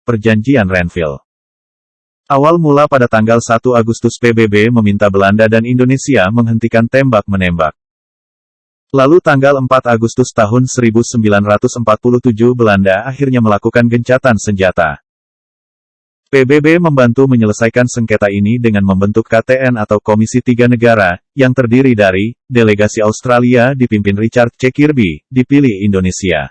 Perjanjian Renville. Awal mula pada tanggal 1 Agustus PBB meminta Belanda dan Indonesia menghentikan tembak-menembak. Lalu tanggal 4 Agustus tahun 1947 Belanda akhirnya melakukan gencatan senjata. PBB membantu menyelesaikan sengketa ini dengan membentuk KTN atau Komisi Tiga Negara, yang terdiri dari, delegasi Australia dipimpin Richard C. Kirby, dipilih Indonesia.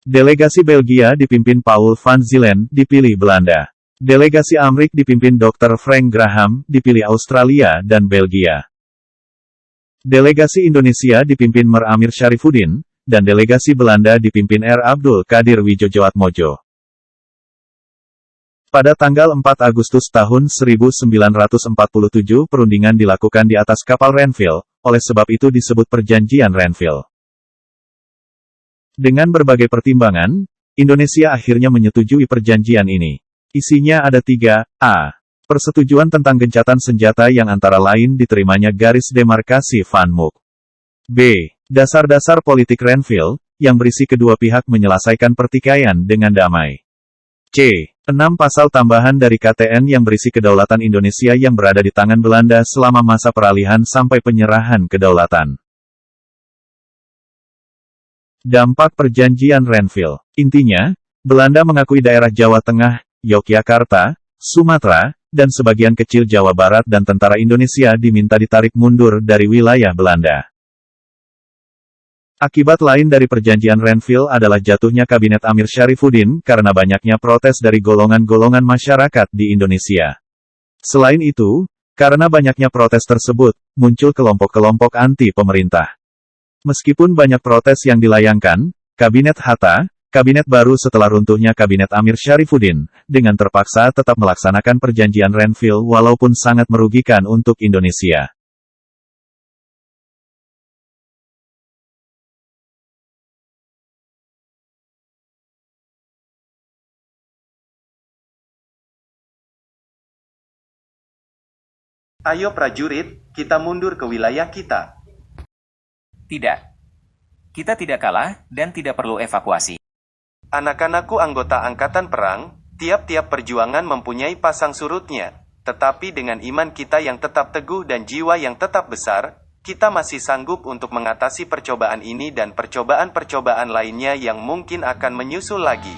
Delegasi Belgia dipimpin Paul van Zielen, dipilih Belanda. Delegasi Amrik dipimpin Dr. Frank Graham, dipilih Australia dan Belgia. Delegasi Indonesia dipimpin Mer Amir Syarifuddin, dan delegasi Belanda dipimpin R. Abdul Qadir Wijojoatmojo. Pada tanggal 4 Agustus tahun 1947 perundingan dilakukan di atas kapal Renville, oleh sebab itu disebut Perjanjian Renville. Dengan berbagai pertimbangan, Indonesia akhirnya menyetujui perjanjian ini. Isinya ada 3. Persetujuan tentang gencatan senjata yang antara lain diterimanya garis demarkasi Van Mook. B. Dasar-dasar politik Renville, yang berisi kedua pihak menyelesaikan pertikaian dengan damai. C. 6 pasal tambahan dari KTN yang berisi kedaulatan Indonesia yang berada di tangan Belanda selama masa peralihan sampai penyerahan kedaulatan. Dampak Perjanjian Renville. Intinya, Belanda mengakui daerah Jawa Tengah, Yogyakarta, Sumatera, dan sebagian kecil Jawa Barat dan tentara Indonesia diminta ditarik mundur dari wilayah Belanda. Akibat lain dari Perjanjian Renville adalah jatuhnya Kabinet Amir Syarifuddin karena banyaknya protes dari golongan-golongan masyarakat di Indonesia. Selain itu, karena banyaknya protes tersebut, muncul kelompok-kelompok anti-pemerintah. Meskipun banyak protes yang dilayangkan, Kabinet Hatta, kabinet baru setelah runtuhnya Kabinet Amir Syarifuddin, dengan terpaksa tetap melaksanakan Perjanjian Renville walaupun sangat merugikan untuk Indonesia. Ayo prajurit, kita mundur ke wilayah kita. Tidak. Kita tidak kalah, dan tidak perlu evakuasi. Anak-anakku anggota angkatan perang, tiap-tiap perjuangan mempunyai pasang surutnya. Tetapi dengan iman kita yang tetap teguh dan jiwa yang tetap besar, kita masih sanggup untuk mengatasi percobaan ini dan percobaan-percobaan lainnya yang mungkin akan menyusul lagi.